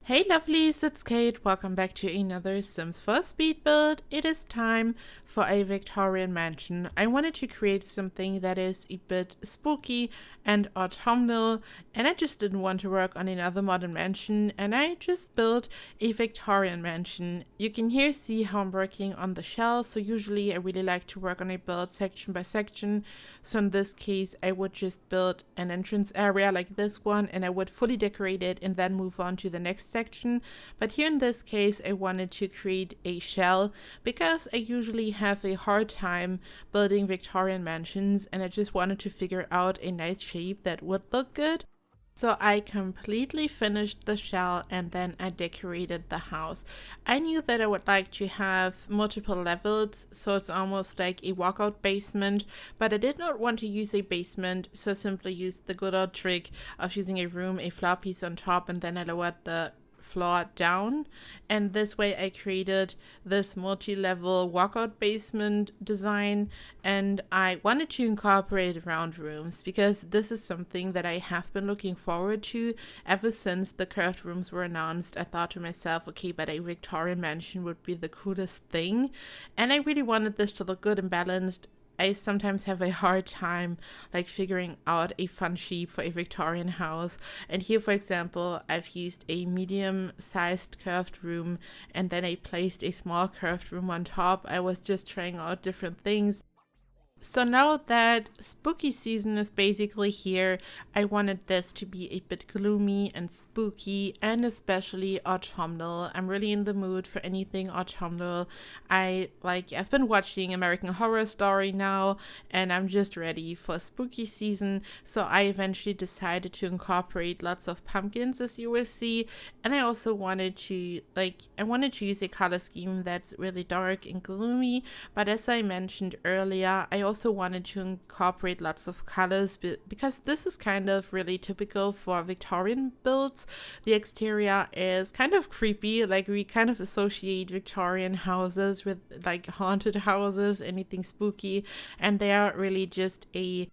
Hey lovelies, it's Kate. Welcome back to another Sims 4 speed build. It is time for a Victorian mansion. I wanted to create something that is a bit spooky and autumnal, and I just didn't want to work on another modern mansion, and I just built a Victorian mansion. You can here see how I'm working on the shell, so usually I really like to work on a build section by section. So in this case, I would just build an entrance area like this one, and I would fully decorate it and then move on to the next section. But here in this case, I wanted to create a shell because I usually have a hard time building Victorian mansions, and I just wanted to figure out a nice shape that would look good. So I completely finished the shell and then I decorated the house. I knew that I would like to have multiple levels, so it's almost like a walkout basement, but I did not want to use a basement, so I simply used the good old trick of using a room, a floor piece on top, and then I lowered the floor down, and this way I created this multi-level walkout basement design. And I wanted to incorporate round rooms because this is something that I have been looking forward to ever since the curved rooms were announced. I thought to myself, okay, but a Victorian mansion would be the coolest thing, and I really wanted this to look good and balanced. I sometimes have a hard time like figuring out a fun shape for a Victorian house. And here, for example, I've used a medium-sized curved room and then I placed a small curved room on top. I was just trying out different things. So now that spooky season is basically here, I wanted this to be a bit gloomy and spooky and especially autumnal. I'm really in the mood for anything autumnal. I've been watching American Horror Story now and I'm just ready for spooky season. So I eventually decided to incorporate lots of pumpkins, as you will see. And I also wanted to use a color scheme that's really dark and gloomy. But as I mentioned earlier, I also wanted to incorporate lots of colors because this is kind of really typical for Victorian builds. The exterior is kind of creepy, like we kind of associate Victorian houses with like haunted houses, anything spooky, and they are really just a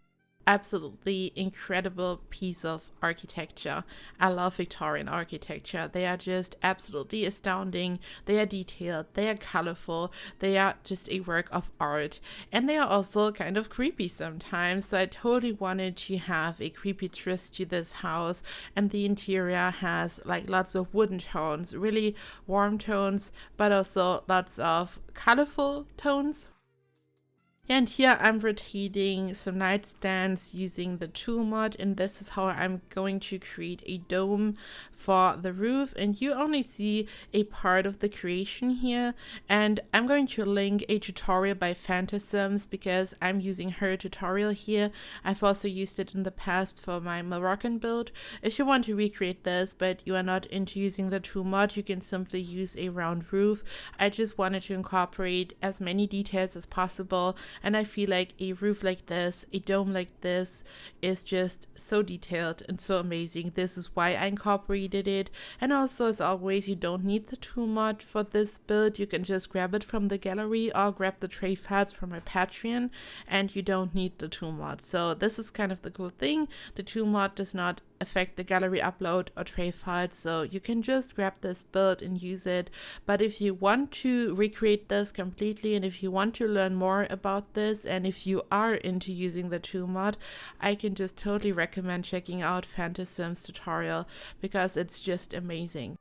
absolutely incredible piece of architecture. I love Victorian architecture. They are just absolutely astounding. They are detailed, they are colorful, they are just a work of art. And they are also kind of creepy sometimes. So I totally wanted to have a creepy twist to this house. And the interior has like lots of wooden tones, really warm tones, but also lots of colorful tones. And here I'm rotating some nightstands using the tool mod, and this is how I'm going to create a dome for the roof. And you only see a part of the creation here, and I'm going to link a tutorial by Phantasms because I'm using her tutorial here. I've also used it in the past for my Moroccan build. If you want to recreate this but you are not into using the tool mod, you can simply use a round roof. I just wanted to incorporate as many details as possible. And I feel like a roof like this, a dome like this, is just so detailed and so amazing. This is why I incorporated it. And also, as always, you don't need the tool mod for this build. You can just grab it from the gallery or grab the tray files from my Patreon, and you don't need the tool mod. So this is kind of the cool thing. The tool mod does not affect the gallery upload or tray files, so you can just grab this build and use it. But if you want to recreate this completely, and if you want to learn more about this, and if you are into using the tool mod, I can just totally recommend checking out Phantasms tutorial because it's just amazing.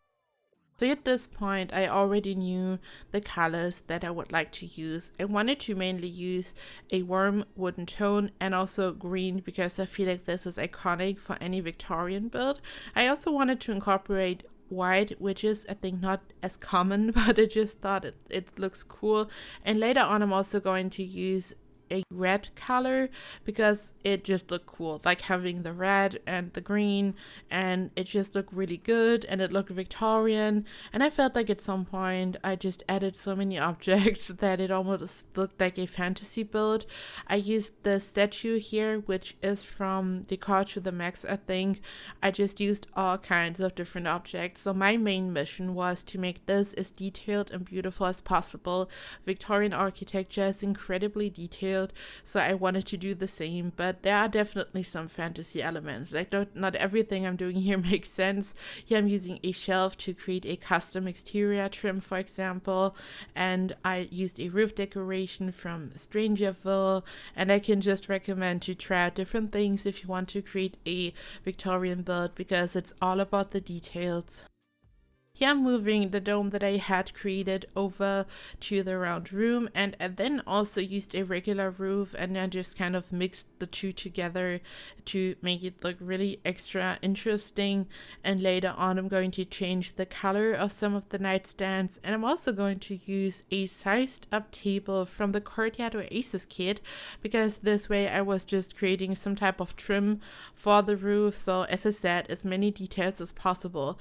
So at this point, I already knew the colors that I would like to use. I wanted to mainly use a warm wooden tone and also green because I feel like this is iconic for any Victorian build. I also wanted to incorporate white, which is I think not as common, but I just thought it looks cool. And later on, I'm also going to use a red color because it just looked cool, like having the red and the green, and it just looked really good and it looked Victorian. And I felt like at some point I just added so many objects that it almost looked like a fantasy build. I used the statue here, which is from Decor to the Max, I think. I just used all kinds of different objects. So my main mission was to make this as detailed and beautiful as possible. Victorian architecture is incredibly detailed, detailed, so I wanted to do the same. But there are definitely some fantasy elements. Like not everything I'm doing here makes sense. Here I'm using a shelf to create a custom exterior trim, for example, and I used a roof decoration from Strangerville, and I can just recommend to try out different things if you want to create a Victorian build, because it's all about the details. Here I'm moving the dome that I had created over to the round room, and I then also used a regular roof and then just kind of mixed the two together to make it look really extra interesting. And later on I'm going to change the color of some of the nightstands, and I'm also going to use a sized up table from the Courtyard Oasis kit, because this way I was just creating some type of trim for the roof. So as I said, as many details as possible.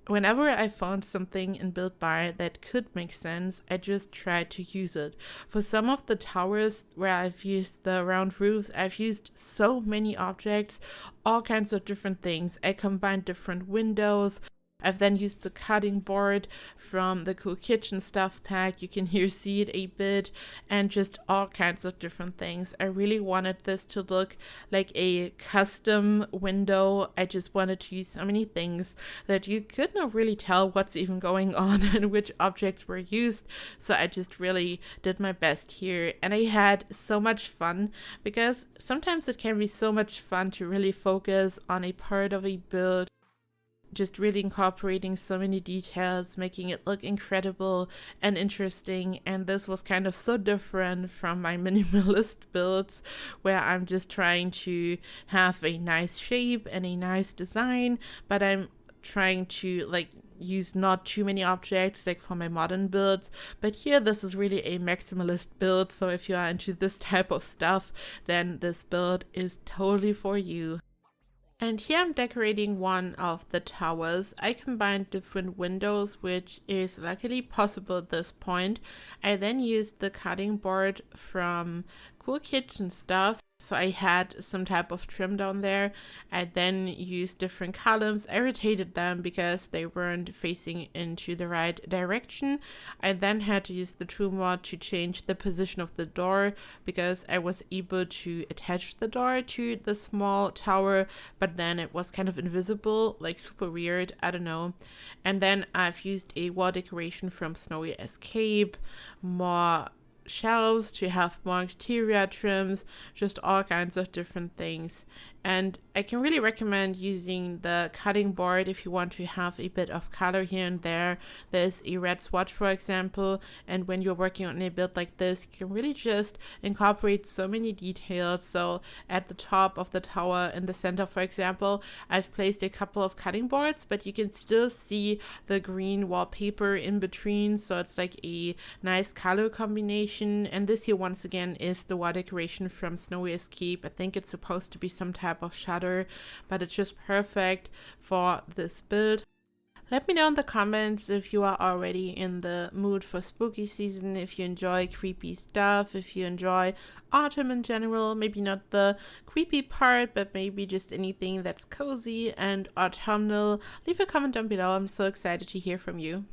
Whenever I found something in Build By that could make sense, I just tried to use it. For some of the towers where I've used the round roofs, I've used so many objects, all kinds of different things. I combined different windows. I've then used the cutting board from the Cool Kitchen stuff pack. You can here see it a bit, and just all kinds of different things. I really wanted this to look like a custom window. I just wanted to use so many things that you could not really tell what's even going on and which objects were used. So I just really did my best here, and I had so much fun, because sometimes it can be so much fun to really focus on a part of a build, just really incorporating so many details, making it look incredible and interesting. And this was kind of so different from my minimalist builds, where I'm just trying to have a nice shape and a nice design, but I'm trying to like use not too many objects like for my modern builds. But here this is really a maximalist build, so if you are into this type of stuff, then this build is totally for you. And here I'm decorating one of the towers. I combined different windows, which is luckily possible at this point. I then used the cutting board from Cool Kitchen stuff, so I had some type of trim down there. I then used different columns. I rotated them because they weren't facing into the right direction. I then had to use the tool mod to change the position of the door, because I was able to attach the door to the small tower, but then it was kind of invisible, like super weird, I don't know. And then I've used a wall decoration from Snowy Escape, more shelves to have more exterior trims, just all kinds of different things. And I can really recommend using the cutting board if you want to have a bit of color here and there. There's a red swatch, for example, and when you're working on a build like this, you can really just incorporate so many details. So at the top of the tower in the center, for example, I've placed a couple of cutting boards, but you can still see the green wallpaper in between, so it's like a nice color combination. And this here once again is the wall decoration from Snowy Escape. I think it's supposed to be some type of shutter, but it's just perfect for this build. Let me know in the comments if you are already in the mood for spooky season, if you enjoy creepy stuff, if you enjoy autumn in general, maybe not the creepy part, but maybe just anything that's cozy and autumnal. Leave a comment down below. I'm so excited to hear from you.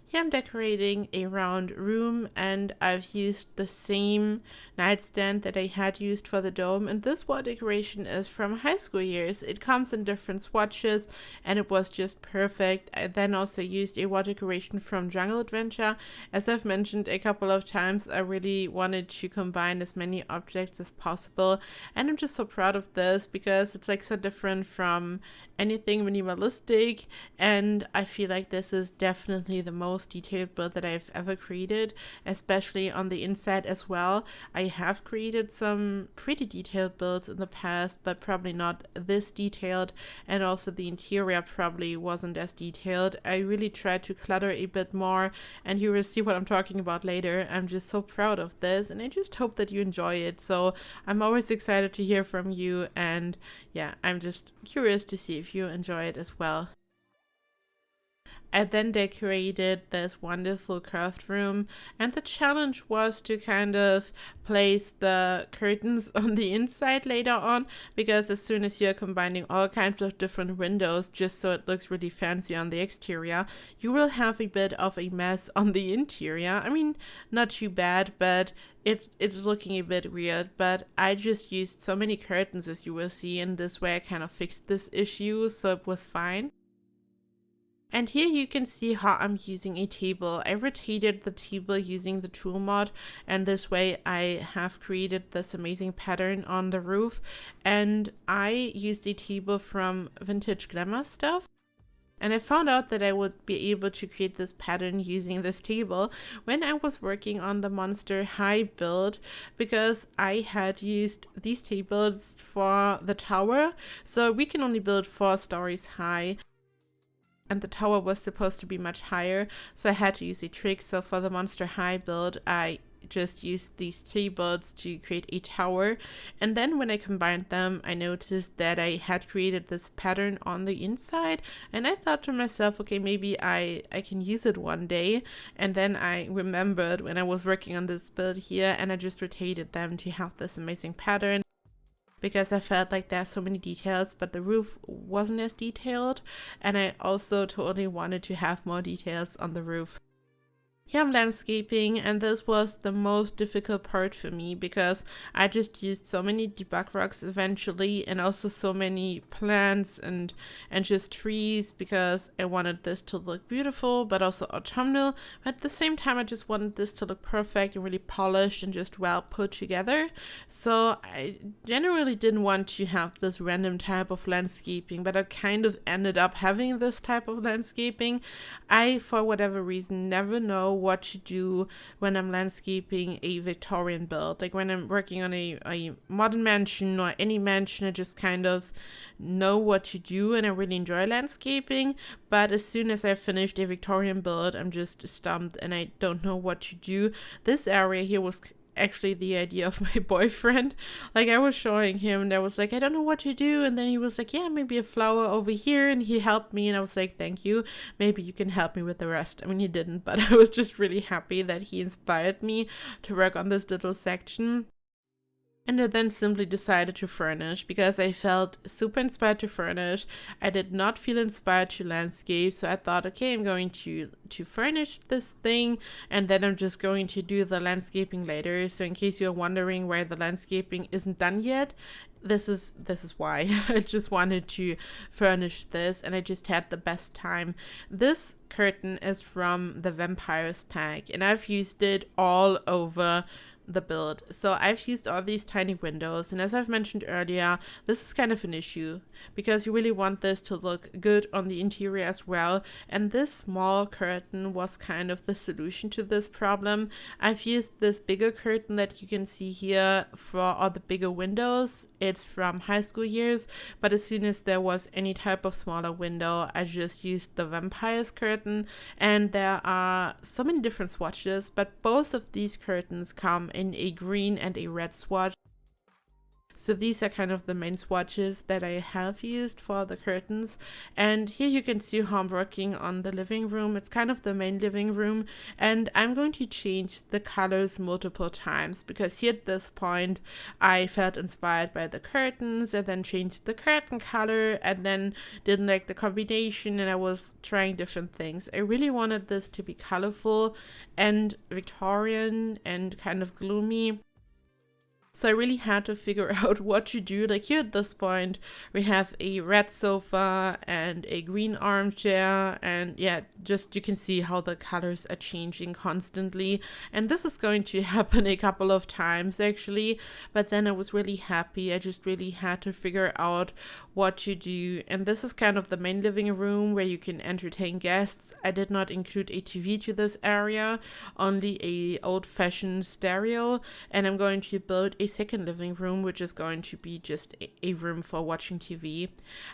Here I'm decorating a round room, and I've used the same nightstand that I had used for the dome, and this wall decoration is from high school years. It comes in different swatches and it was just perfect. I then also used a wall decoration from Jungle Adventure. As I've mentioned a couple of times, I really wanted to combine as many objects as possible, and I'm just so proud of this because it's like so different from anything minimalistic, and I feel like this is definitely the most detailed build that I've ever created, especially on the inside as well. I have created some pretty detailed builds in the past, but probably not this detailed, and also the interior probably wasn't as detailed. I really tried to clutter a bit more, and you will see what I'm talking about later. I'm just so proud of this, and I just hope that you enjoy it. So I'm always excited to hear from you, and yeah, I'm just curious to see if you enjoy it as well. I then decorated this wonderful craft room, and the challenge was to kind of place the curtains on the inside later on, because as soon as you're combining all kinds of different windows just so it looks really fancy on the exterior, you will have a bit of a mess on the interior. I mean, not too bad, but it's looking a bit weird. But I just used so many curtains, as you will see, and this way I kind of fixed this issue, so it was fine. And here you can see how I'm using a table. I rotated the table using the tool mod, and this way I have created this amazing pattern on the roof. And I used a table from Vintage Glamour Stuff. And I found out that I would be able to create this pattern using this table when I was working on the Monster High build, because I had used these tables for the tower. So we can only build 4 stories high, and the tower was supposed to be much higher, so I had to use a trick. So for the Monster High build, I just used these tables to create a tower, and then when I combined them, I noticed that I had created this pattern on the inside, and I thought to myself, okay, maybe I can use it one day. And then I remembered when I was working on this build here, and I just rotated them to have this amazing pattern, because I felt like there are so many details, but the roof wasn't as detailed, and I also totally wanted to have more details on the roof. Here I'm landscaping, and this was the most difficult part for me because I just used so many debug rocks eventually, and also so many plants and just trees, because I wanted this to look beautiful but also autumnal. But at the same time, I just wanted this to look perfect and really polished and just well put together. So I generally didn't want to have this random type of landscaping, but I kind of ended up having this type of landscaping. I, for whatever reason, never know what to do when I'm landscaping a Victorian build. Like when I'm working on a modern mansion or any mansion, I just kind of know what to do, and I really enjoy landscaping. But as soon as I finished a Victorian build, I'm just stumped and I don't know what to do. This area here was actually the idea of my boyfriend. Like I was showing him, and I was like, I don't know what to do, and then he was like, yeah, maybe a flower over here, and he helped me, and I was like, thank you, maybe you can help me with the rest. I mean, he didn't, but I was just really happy that he inspired me to work on this little section. And I then simply decided to furnish because I felt super inspired to furnish. I did not feel inspired to landscape, so I thought, okay, I'm going to furnish this thing, and then I'm just going to do the landscaping later. So in case you're wondering why the landscaping isn't done yet, this is why. I just wanted to furnish this, and I just had the best time. This curtain is from the Vampires pack, and I've used it all over the build. So I've used all these tiny windows, and as I've mentioned earlier, this is kind of an issue because you really want this to look good on the interior as well, and this small curtain was kind of the solution to this problem. I've used this bigger curtain that you can see here for all the bigger windows. It's from high school years, but as soon as there was any type of smaller window, I just used the Vampires curtain. And there are so many different swatches, but both of these curtains come in a green and a red swatch. So these are kind of the main swatches that I have used for the curtains. And here you can see how I'm working on the living room. It's kind of the main living room. And I'm going to change the colors multiple times because here at this point, I felt inspired by the curtains and then changed the curtain color and then didn't like the combination, and I was trying different things. I really wanted this to be colorful and Victorian and kind of gloomy. So I really had to figure out what to do. Like here at this point, we have a red sofa and a green armchair, and yeah, just you can see how the colors are changing constantly. And this is going to happen a couple of times actually, but then I was really happy. I just really had to figure out what to do. And this is kind of the main living room where you can entertain guests. I did not include a TV to this area, only a old-fashioned stereo, and I'm going to build a second living room, which is going to be just a room for watching TV.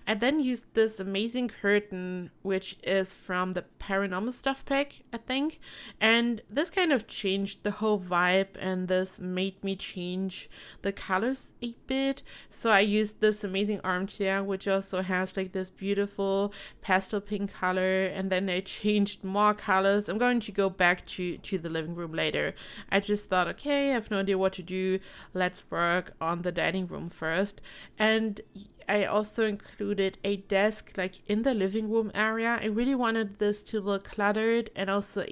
I then used this amazing curtain, which is from the paranormal stuff pack, I think. And this kind of changed the whole vibe, and this made me change the colors a bit. So I used this amazing armchair, which also has like this beautiful pastel pink color, and then I changed more colors. I'm going to go back to the living room later. I just thought, okay, I have no idea what to do. Let's work on the dining room first. And I also included a desk like in the living room area. I really wanted this to look cluttered and also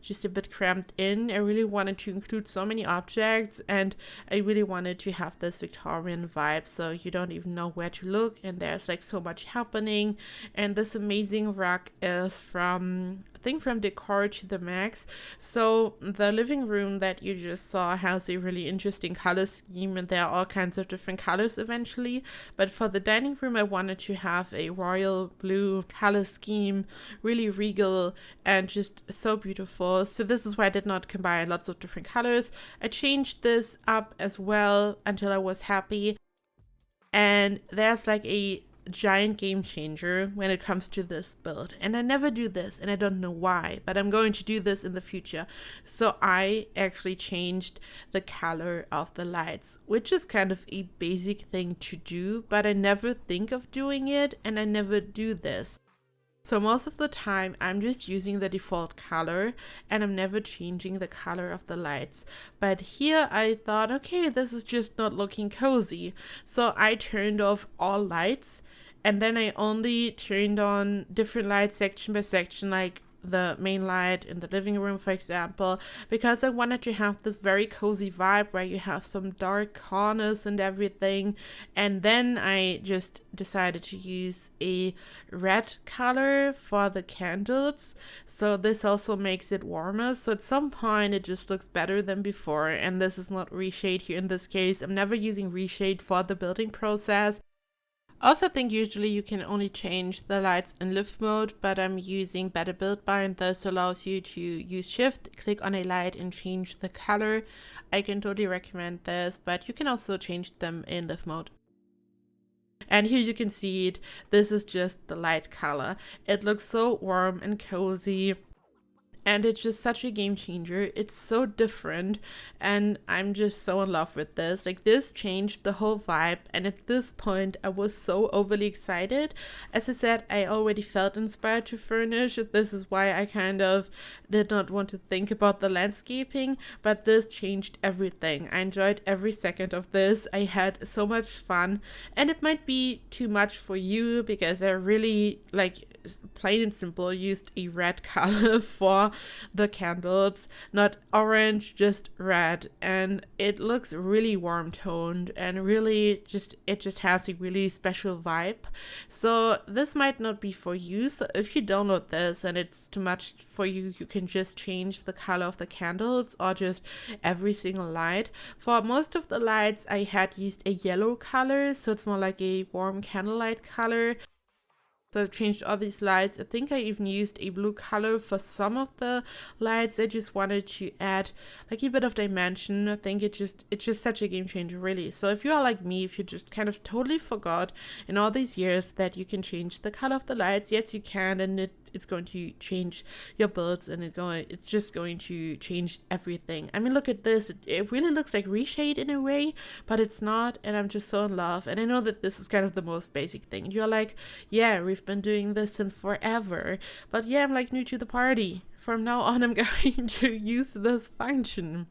just a bit cramped in. I really wanted to include so many objects, and I really wanted to have this Victorian vibe, so you don't even know where to look and there's like so much happening. And this amazing rug is from Decor to the Max. So the living room that you just saw has a really interesting color scheme, and there are all kinds of different colors eventually. But for the dining room, I wanted to have a royal blue color scheme, really regal and just so beautiful. So this is why I did not combine lots of different colors. I changed this up as well until I was happy. And there's like a giant game changer when it comes to this build, and I never do this and I don't know why, but I'm going to do this in the future. So I actually changed the color of the lights, which is kind of a basic thing to do, but I never think of doing it and I never do this. So most of the time I'm just using the default color and I'm never changing the color of the lights. But here I thought, okay, this is just not looking cozy. So I turned off all lights, and then I only turned on different lights section by section, like the main light in the living room, for example, because I wanted to have this very cozy vibe where you have some dark corners and everything. And then I just decided to use a red color for the candles, so this also makes it warmer. So at some point it just looks better than before, and this is not reshade here in this case. I'm never using reshade for the building process. Also, I think usually you can only change the lights in lift mode, but I'm using Better Build Bar, and this allows you to use shift, click on a light and change the color. I can totally recommend this, but you can also change them in lift mode. And here you can see it. This is just the light color. It looks so warm and cozy. And it's just such a game changer. It's so different, and I'm just so in love with this. Like, this changed the whole vibe, and at this point I was so overly excited. As I said, I already felt inspired to furnish. This is why I kind of did not want to think about the landscaping, but this changed everything. I enjoyed every second of this. I had so much fun, and it might be too much for you because I really, like, plain and simple, used a red color for the candles, not orange, just red, and it looks really warm toned and really it just has a really special vibe. So this might not be for you. So if you download this and it's too much for you, you can just change the color of the candles or just every single light. For most of the lights I had used a yellow color, so it's more like a warm candlelight color. So I changed all these lights. I think I even used a blue color for some of the lights. I just wanted to add like a bit of dimension. I think it's just such a game changer, really. So if you are like me, if you just kind of totally forgot in all these years that you can change the color of the lights, yes you can, and it's going to change your builds, and it's just going to change everything. I mean, look at this. It really looks like reshade in a way, but it's not, and I'm just so in love. And I know that this is kind of the most basic thing. You're like, yeah, we've been doing this since forever, but yeah, I'm like new to the party. From now on I'm going to use this function.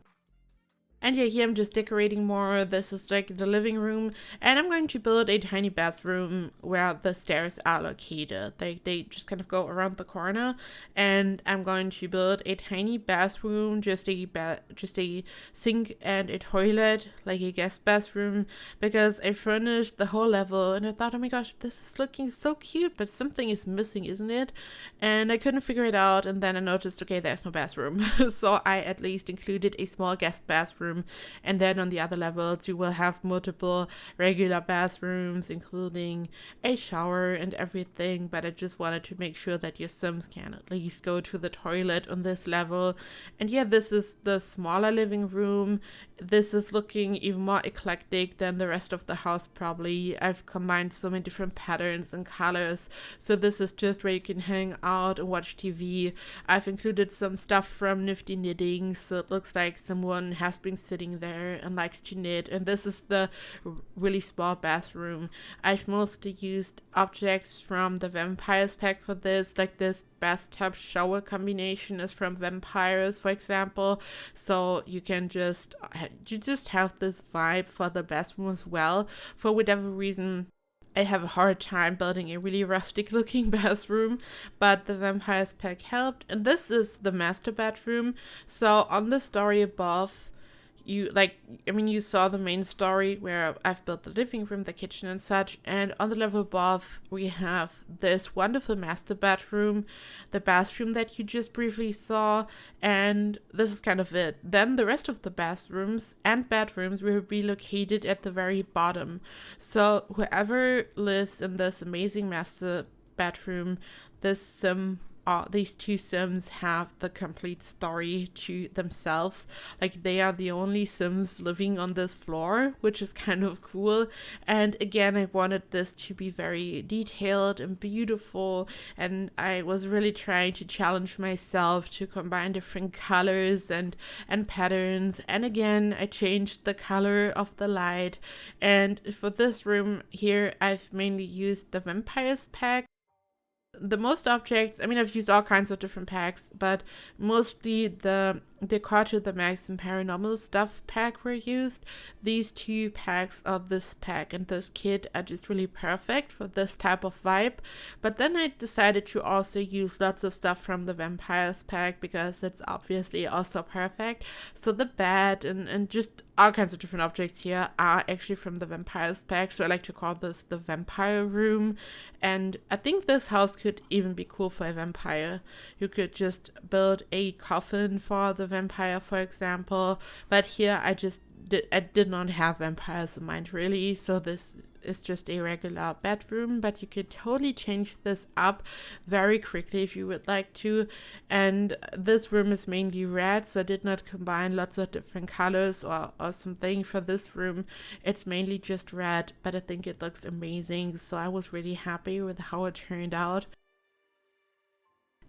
And yeah, here I'm just decorating more. This is like the living room, and I'm going to build a tiny bathroom where the stairs are located. They just kind of go around the corner, and I'm going to build a tiny bathroom, just a sink and a toilet, like a guest bathroom, because I furnished the whole level and I thought, oh my gosh, this is looking so cute, but something is missing, isn't it? And I couldn't figure it out, and then I noticed, okay, there's no bathroom. So I at least included a small guest bathroom bathroom. And then on the other levels, you will have multiple regular bathrooms, including a shower and everything. But I just wanted to make sure that your Sims can at least go to the toilet on this level. And yeah, this is the smaller living room. This is looking even more eclectic than the rest of the house probably. I've combined so many different patterns and colors. So this is just where you can hang out and watch TV. I've included some stuff from Nifty Knitting, so it looks like someone has been sitting there and likes to knit. And this is the really small bathroom. I've mostly used objects from the Vampires pack for this, like this bathtub shower combination is from Vampires, for example. So you just have this vibe for the bathroom as well. For whatever reason, I have a hard time building a really rustic looking bathroom, but the Vampires pack helped. And this is the master bedroom. So on the story above, you saw the main story where I've built the living room, the kitchen and such, and on the level above we have this wonderful master bedroom, the bathroom that you just briefly saw, and this is kind of it. Then the rest of the bathrooms and bedrooms will be located at the very bottom. So whoever lives in this amazing master bedroom, these two Sims have the complete story to themselves. Like, they are the only Sims living on this floor, which is kind of cool. And again, I wanted this to be very detailed and beautiful, and I was really trying to challenge myself to combine different colors and patterns. And again, I changed the color of the light. And for this room here, I've mainly used the Vampires pack. The most objects, I've used all kinds of different packs, but mostly the Decor to the Max and Paranormal Stuff pack were used. These two packs of this pack and this kit are just really perfect for this type of vibe. But then I decided to also use lots of stuff from the Vampires pack because it's obviously also perfect. So the bed and just all kinds of different objects here are actually from the Vampires pack. So I like to call this the vampire room. And I think this house could even be cool for a vampire. You could just build a coffin for the vampire, for example. But here I did not have vampires in mind really. So this is just a regular bedroom, but you could totally change this up very quickly if you would like to. And this room is mainly red, so I did not combine lots of different colors or something for this room. It's mainly just red, but I think it looks amazing, so I was really happy with how it turned out.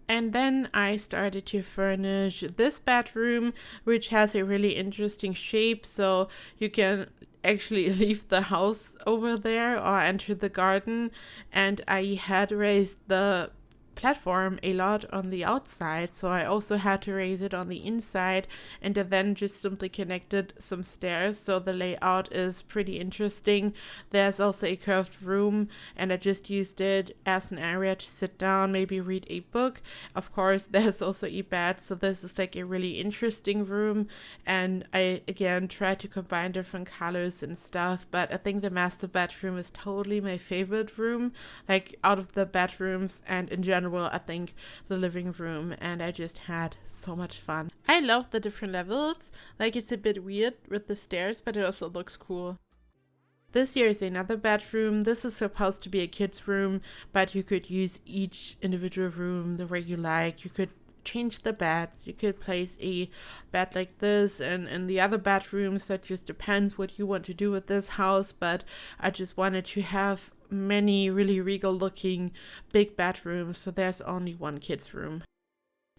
And then I started to furnish this bedroom, which has a really interesting shape, so you can actually leave the house over there or enter the garden. And I had raised the platform a lot on the outside, so I also had to raise it on the inside, and I then just simply connected some stairs, so the layout is pretty interesting. There's also a curved room, and I just used it as an area to sit down, maybe read a book. Of course, there's also a bed, so this is like a really interesting room, and I again tried to combine different colors and stuff. But I think the master bedroom is totally my favorite room, like out of the bedrooms, and in general I think the living room, and I just had so much fun. I love the different levels. Like, it's a bit weird with the stairs, but it also looks cool. This here is another bedroom. This is supposed to be a kid's room, but you could use each individual room the way you like. You could change the beds. You could place a bed like this and in the other bedrooms. So it just depends what you want to do with this house, but I just wanted to have many really regal looking big bedrooms, so there's only one kid's room.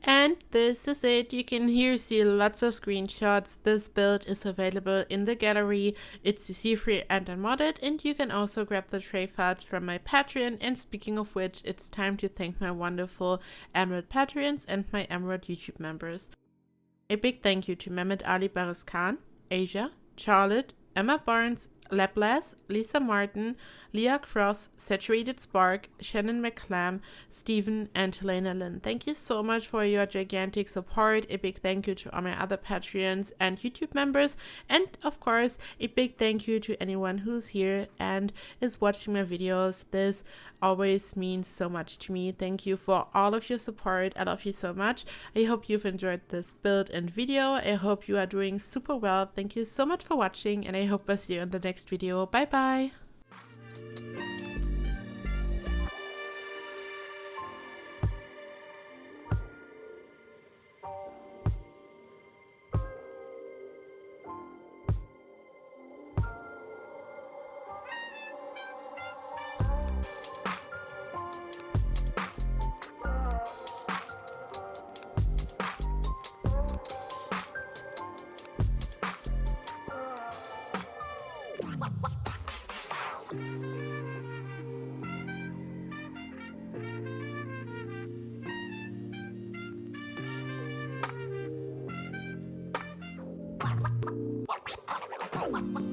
And this is it. You can here see lots of screenshots. This build is available in the gallery. It's CC free and unmodded, and you can also grab the tray files from my Patreon. And speaking of which, it's time to thank my wonderful Emerald Patreons and my Emerald YouTube members. A big thank you to Mehmet Ali Baris Khan, Asia, Charlotte, Emma Barnes, Laplace, Lisa Martin, Leah Cross, Saturated Spark, Shannon McClam, Stephen, and Helena Lynn. Thank you so much for your gigantic support. A big thank you to all my other Patreons and YouTube members. And of course, a big thank you to anyone who's here and is watching my videos. This always means so much to me. Thank you for all of your support. I love you so much. I hope you've enjoyed this build and video. I hope you are doing super well. Thank you so much for watching, and I hope I'll see you in the next video. Bye bye. What?